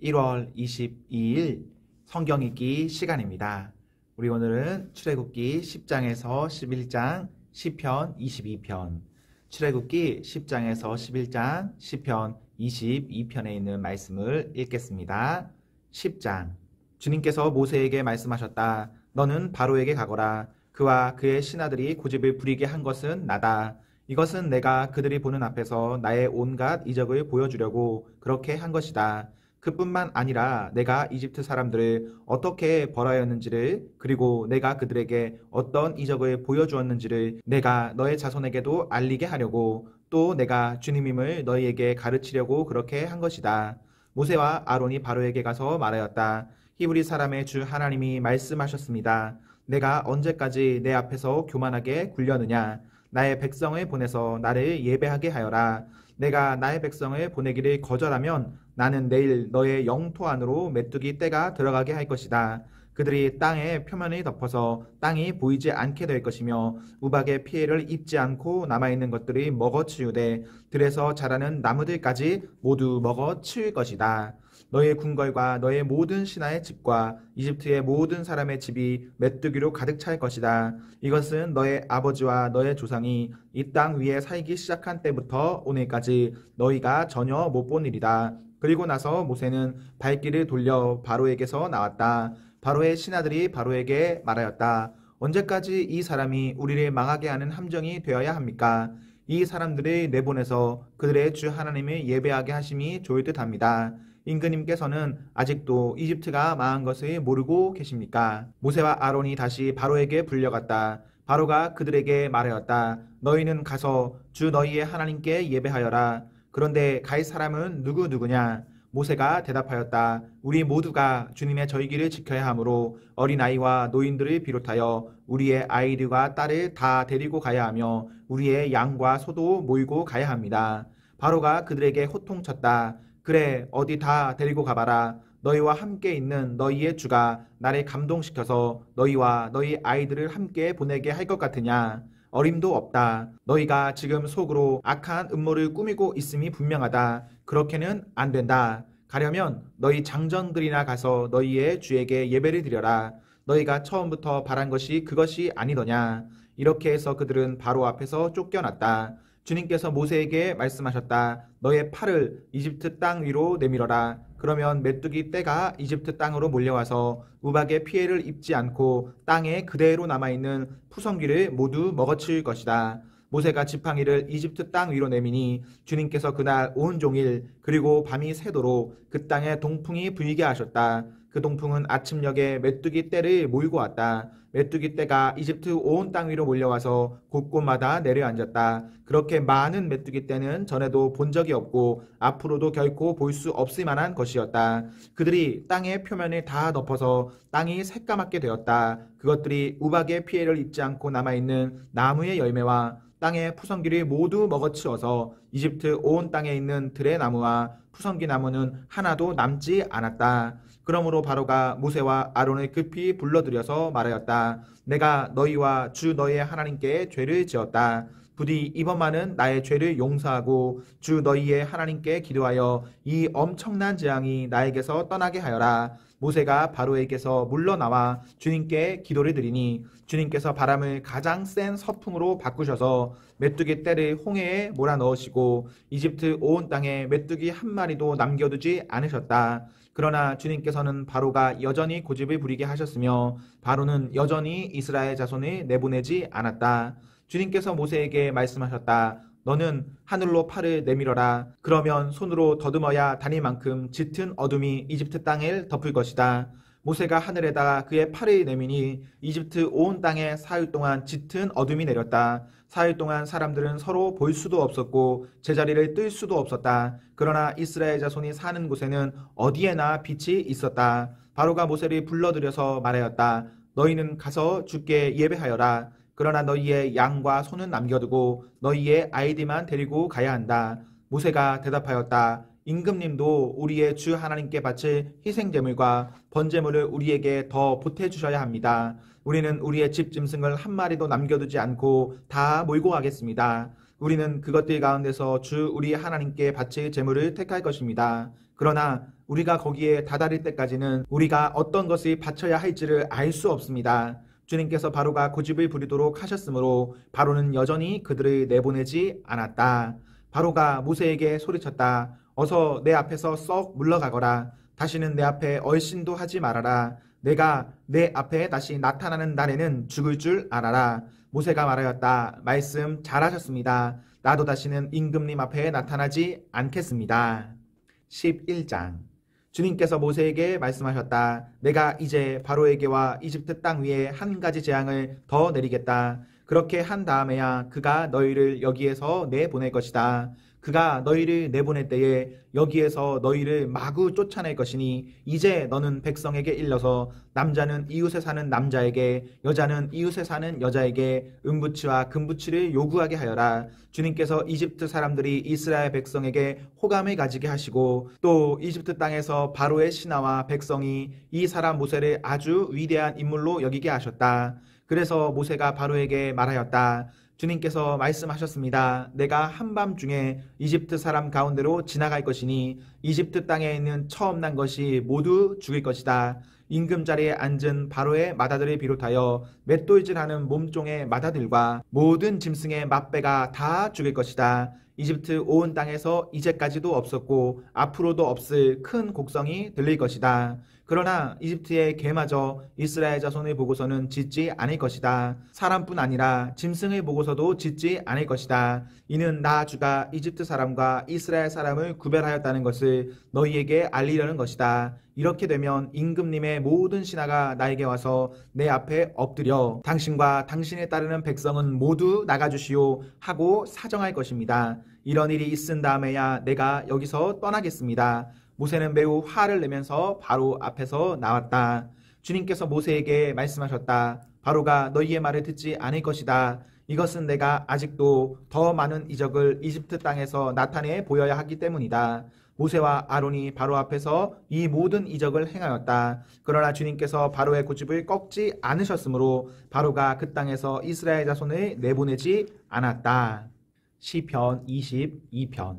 1월 22일 성경 읽기 시간입니다. 우리 오늘은 출애굽기 10장에서 11장, 시편 22편, 출애굽기 10장에서 11장, 시편 22편에 있는 말씀을 읽겠습니다. 10장. 주님께서 모세에게 말씀하셨다. 너는 바로에게 가거라. 그와 그의 신하들이 고집을 부리게 한 것은 나다. 이것은 내가 그들이 보는 앞에서 나의 온갖 이적을 보여주려고 그렇게 한 것이다. 그뿐만 아니라 내가 이집트 사람들을 어떻게 벌하였는지를, 그리고 내가 그들에게 어떤 이적을 보여주었는지를 내가 너의 자손에게도 알리게 하려고, 또 내가 주님임을 너희에게 가르치려고 그렇게 한 것이다. 모세와 아론이 바로에게 가서 말하였다. 히브리 사람의 주 하나님이 말씀하셨습니다. 내가 언제까지 내 앞에서 교만하게 굴려느냐? 나의 백성을 보내서 나를 예배하게 하여라. 내가 나의 백성을 보내기를 거절하면 나는 내일 너의 영토 안으로 메뚜기 떼가 들어가게 할 것이다. 그들이 땅의 표면을 덮어서 땅이 보이지 않게 될 것이며 우박의 피해를 입지 않고 남아있는 것들이 먹어치우되 들에서 자라는 나무들까지 모두 먹어치울 것이다. 너의 궁궐과 너의 모든 신하의 집과 이집트의 모든 사람의 집이 메뚜기로 가득 찰 것이다. 이것은 너의 아버지와 너의 조상이 이 땅 위에 살기 시작한 때부터 오늘까지 너희가 전혀 못 본 일이다. 그리고 나서 모세는 발길을 돌려 바로에게서 나왔다. 바로의 신하들이 바로에게 말하였다. 언제까지 이 사람이 우리를 망하게 하는 함정이 되어야 합니까? 이 사람들을 내보내서 그들의 주 하나님을 예배하게 하심이 좋을 듯합니다. 임금님께서는 아직도 이집트가 망한 것을 모르고 계십니까? 모세와 아론이 다시 바로에게 불려갔다. 바로가 그들에게 말하였다. 너희는 가서 주 너희의 하나님께 예배하여라. 그런데 갈 사람은 누구냐? 모세가 대답하였다. 우리 모두가 주님의 절기를 지켜야 하므로 어린아이와 노인들을 비롯하여 우리의 아이들과 딸을 다 데리고 가야 하며 우리의 양과 소도 모이고 가야 합니다. 바로가 그들에게 호통쳤다. 그래, 어디 다 데리고 가봐라. 너희와 함께 있는 너희의 주가 나를 감동시켜서 너희와 너희 아이들을 함께 보내게 할 것 같으냐? 어림도 없다. 너희가 지금 속으로 악한 음모를 꾸미고 있음이 분명하다. 그렇게는 안 된다. 가려면 너희 장정들이나 가서 너희의 주에게 예배를 드려라. 너희가 처음부터 바란 것이 그것이 아니더냐. 이렇게 해서 그들은 바로 앞에서 쫓겨났다. 주님께서 모세에게 말씀하셨다. 너의 팔을 이집트 땅 위로 내밀어라. 그러면 메뚜기 떼가 이집트 땅으로 몰려와서 우박의 피해를 입지 않고 땅에 그대로 남아있는 푸성귀를 모두 먹어치울 것이다. 모세가 지팡이를 이집트 땅 위로 내미니 주님께서 그날 온종일 그리고 밤이 새도록 그 땅에 동풍이 불게 하셨다. 그 동풍은 아침녘에 메뚜기 떼를 몰고 왔다. 메뚜기 떼가 이집트 온 땅 위로 몰려와서 곳곳마다 내려앉았다. 그렇게 많은 메뚜기 떼는 전에도 본 적이 없고 앞으로도 결코 볼 수 없을 만한 것이었다. 그들이 땅의 표면을 다 덮어서 땅이 새까맣게 되었다. 그것들이 우박의 피해를 입지 않고 남아있는 나무의 열매와 땅의 푸성귀를 모두 먹어치워서 이집트 온 땅에 있는 들의 나무와 푸성귀 나무는 하나도 남지 않았다. 그러므로 바로가 모세와 아론을 급히 불러들여서 말하였다. 내가 너희와 주 너희의 하나님께 죄를 지었다. 부디 이번만은 나의 죄를 용서하고 주 너희의 하나님께 기도하여 이 엄청난 재앙이 나에게서 떠나게 하여라. 모세가 바로에게서 물러나와 주님께 기도를 드리니 주님께서 바람을 가장 센 서풍으로 바꾸셔서 메뚜기 떼를 홍해에 몰아넣으시고 이집트 온 땅에 메뚜기 한 마리도 남겨두지 않으셨다. 그러나 주님께서는 바로가 여전히 고집을 부리게 하셨으며 바로는 여전히 이스라엘 자손을 내보내지 않았다. 주님께서 모세에게 말씀하셨다. 너는 하늘로 팔을 내밀어라. 그러면 손으로 더듬어야 다닐 만큼 짙은 어둠이 이집트 땅을 덮을 것이다. 모세가 하늘에다가 그의 팔을 내미니 이집트 온 땅에 사흘 동안 짙은 어둠이 내렸다. 사흘 동안 사람들은 서로 볼 수도 없었고 제자리를 뜰 수도 없었다. 그러나 이스라엘 자손이 사는 곳에는 어디에나 빛이 있었다. 바로가 모세를 불러들여서 말하였다. 너희는 가서 주께 예배하여라. 그러나 너희의 양과 소는 남겨두고 너희의 아이들만 데리고 가야 한다. 모세가 대답하였다. 임금님도 우리의 주 하나님께 바칠 희생제물과 번제물을 우리에게 더 보태주셔야 합니다. 우리는 우리의 집 짐승을 한 마리도 남겨두지 않고 다 몰고 가겠습니다. 우리는 그것들 가운데서 주 우리 하나님께 바칠 제물을 택할 것입니다. 그러나 우리가 거기에 다다를 때까지는 우리가 어떤 것을 바쳐야 할지를 알 수 없습니다. 주님께서 바로가 고집을 부리도록 하셨으므로 바로는 여전히 그들을 내보내지 않았다. 바로가 모세에게 소리쳤다. 어서 내 앞에서 썩 물러가거라. 다시는 내 앞에 얼씬도 하지 말아라. 내가 내 앞에 다시 나타나는 날에는 죽을 줄 알아라. 모세가 말하였다. 말씀 잘하셨습니다. 나도 다시는 임금님 앞에 나타나지 않겠습니다. 11장. 주님께서 모세에게 말씀하셨다. 내가 이제 바로에게와 이집트 땅 위에 한 가지 재앙을 더 내리겠다. 그렇게 한 다음에야 그가 너희를 여기에서 내보낼 것이다. 그가 너희를 내보낼 때에 여기에서 너희를 마구 쫓아낼 것이니 이제 너는 백성에게 일러서 남자는 이웃에 사는 남자에게 여자는 이웃에 사는 여자에게 은부치와 금부치를 요구하게 하여라. 주님께서 이집트 사람들이 이스라엘 백성에게 호감을 가지게 하시고 또 이집트 땅에서 바로의 신하와 백성이 이 사람 모세를 아주 위대한 인물로 여기게 하셨다. 그래서 모세가 바로에게 말하였다. 주님께서 말씀하셨습니다. 내가 한밤중에 이집트 사람 가운데로 지나갈 것이니 이집트 땅에 있는 처음 난 것이 모두 죽을 것이다. 임금 자리에 앉은 바로의 마다들을 비롯하여 맷돌질하는 몸종의 마다들과 모든 짐승의 맛배가 다 죽을 것이다. 이집트 온 땅에서 이제까지도 없었고 앞으로도 없을 큰 곡성이 들릴 것이다. 그러나 이집트의 개마저 이스라엘 자손을 보고서는 짖지 않을 것이다. 사람뿐 아니라 짐승을 보고서도 짖지 않을 것이다. 이는 나 주가 이집트 사람과 이스라엘 사람을 구별하였다는 것을 너희에게 알리려는 것이다. 이렇게 되면 임금님의 모든 신하가 나에게 와서 내 앞에 엎드려 당신과 당신에 따르는 백성은 모두 나가주시오 하고 사정할 것입니다. 이런 일이 있은 다음에야 내가 여기서 떠나겠습니다. 모세는 매우 화를 내면서 바로 앞에서 나왔다. 주님께서 모세에게 말씀하셨다. 바로가 너희의 말을 듣지 않을 것이다. 이것은 내가 아직도 더 많은 이적을 이집트 땅에서 나타내 보여야 하기 때문이다. 모세와 아론이 바로 앞에서 이 모든 이적을 행하였다. 그러나 주님께서 바로의 고집을 꺾지 않으셨으므로 바로가 그 땅에서 이스라엘 자손을 내보내지 않았다. 시편 22편.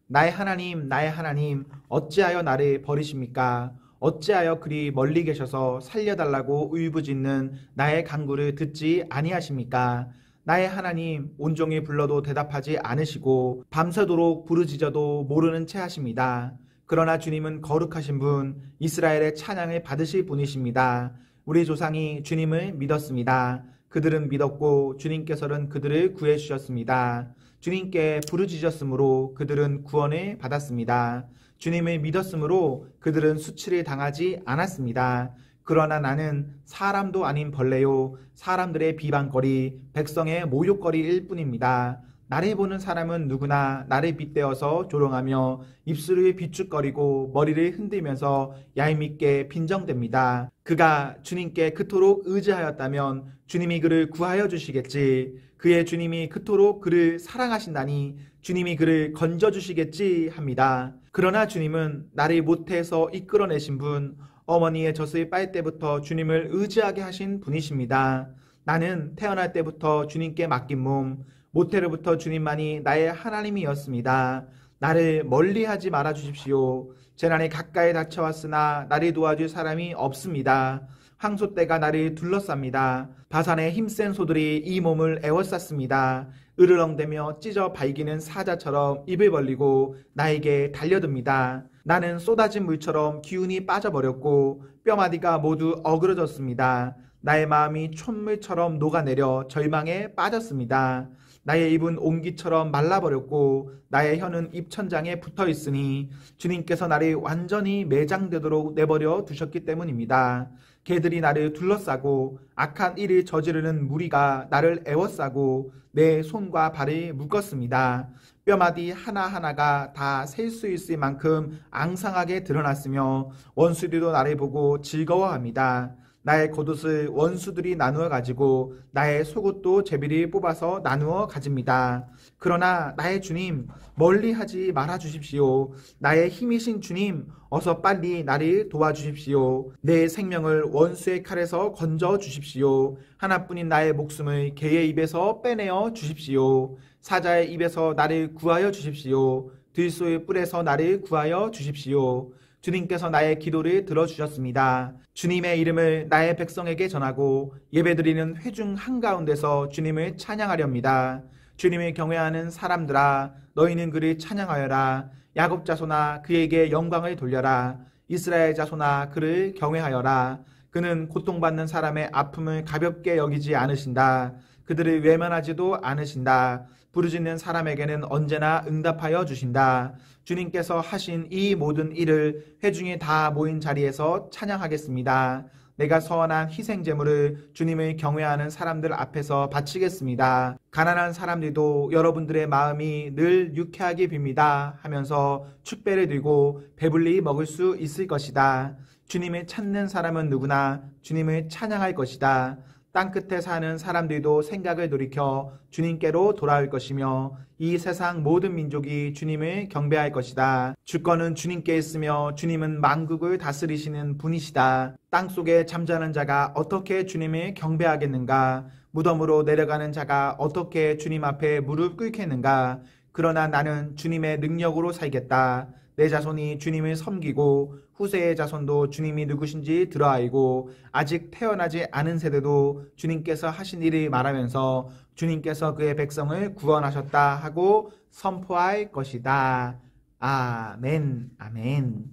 나의 하나님, 어찌하여 나를 버리십니까? 어찌하여 그리 멀리 계셔서 살려달라고 울부짖는 나의 간구를 듣지 아니하십니까? 나의 하나님, 온종일 불러도 대답하지 않으시고 밤새도록 부르짖어도 모르는 채 하십니다. 그러나 주님은 거룩하신 분, 이스라엘의 찬양을 받으실 분이십니다. 우리 조상이 주님을 믿었습니다. 그들은 믿었고 주님께서는 그들을 구해주셨습니다. 주님께 부르짖었으므로 그들은 구원을 받았습니다. 주님을 믿었으므로 그들은 수치를 당하지 않았습니다. 그러나 나는 사람도 아닌 벌레요, 사람들의 비방거리, 백성의 모욕거리일 뿐입니다. 나를 보는 사람은 누구나 나를 빗대어서 조롱하며 입술을 비축거리고 머리를 흔들면서 얄밉게 빈정댑니다. 그가 주님께 그토록 의지하였다면 주님이 그를 구하여 주시겠지. 그의 주님이 그토록 그를 사랑하신다니 주님이 그를 건져주시겠지 합니다. 그러나 주님은 나를 모태에서 이끌어내신 분, 어머니의 젖을 빨 때부터 주님을 의지하게 하신 분이십니다. 나는 태어날 때부터 주님께 맡긴 몸, 모태로부터 주님만이 나의 하나님이었습니다. 나를 멀리하지 말아 주십시오. 재난이 가까이 닥쳐왔으나 나를 도와줄 사람이 없습니다. 황소떼가 나를 둘러쌉니다. 바산의 힘센 소들이 이 몸을 에워쌌습니다. 으르렁대며 찢어 발기는 사자처럼 입을 벌리고 나에게 달려듭니다. 나는 쏟아진 물처럼 기운이 빠져버렸고 뼈마디가 모두 어그러졌습니다. 나의 마음이 촛물처럼 녹아내려 절망에 빠졌습니다. 나의 입은 옹기처럼 말라버렸고 나의 혀는 입천장에 붙어있으니 주님께서 나를 완전히 매장되도록 내버려 두셨기 때문입니다. 개들이 나를 둘러싸고 악한 일을 저지르는 무리가 나를 에워싸고 내 손과 발을 묶었습니다. 뼈마디 하나하나가 다 셀 수 있을 만큼 앙상하게 드러났으며 원수들도 나를 보고 즐거워합니다. 나의 겉옷을 원수들이 나누어 가지고 나의 속옷도 제비를 뽑아서 나누어 가집니다. 그러나 나의 주님, 멀리하지 말아 주십시오. 나의 힘이신 주님, 어서 빨리 나를 도와주십시오. 내 생명을 원수의 칼에서 건져 주십시오. 하나뿐인 나의 목숨을 개의 입에서 빼내어 주십시오. 사자의 입에서 나를 구하여 주십시오. 들소의 뿔에서 나를 구하여 주십시오. 주님께서 나의 기도를 들어주셨습니다. 주님의 이름을 나의 백성에게 전하고 예배드리는 회중 한가운데서 주님을 찬양하렵니다. 주님을 경외하는 사람들아, 너희는 그를 찬양하여라. 야곱 자손아, 그에게 영광을 돌려라. 이스라엘 자손아, 그를 경외하여라. 그는 고통받는 사람의 아픔을 가볍게 여기지 않으신다. 그들을 외면하지도 않으신다. 부르짖는 사람에게는 언제나 응답하여 주신다. 주님께서 하신 이 모든 일을 회중이 다 모인 자리에서 찬양하겠습니다. 내가 서원한 희생제물을 주님을 경외하는 사람들 앞에서 바치겠습니다. 가난한 사람들도 여러분들의 마음이 늘 유쾌하게 빕니다 하면서 축배를 들고 배불리 먹을 수 있을 것이다. 주님을 찾는 사람은 누구나 주님을 찬양할 것이다. 땅끝에 사는 사람들도 생각을 돌이켜 주님께로 돌아올 것이며 이 세상 모든 민족이 주님을 경배할 것이다. 주권은 주님께 있으며 주님은 만국을 다스리시는 분이시다. 땅속에 잠자는 자가 어떻게 주님을 경배하겠는가? 무덤으로 내려가는 자가 어떻게 주님 앞에 무릎 꿇겠는가? 그러나 나는 주님의 능력으로 살겠다. 내 자손이 주님을 섬기고 후세의 자손도 주님이 누구신지 들어알고 아직 태어나지 않은 세대도 주님께서 하신 일을 말하면서 주님께서 그의 백성을 구원하셨다 하고 선포할 것이다. 아멘, 아멘.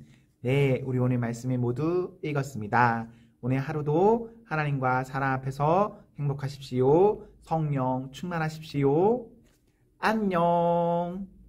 네, 우리 오늘 말씀을 모두 읽었습니다. 오늘 하루도 하나님과 사람 앞에서 행복하십시오. 성령 충만하십시오. 안녕.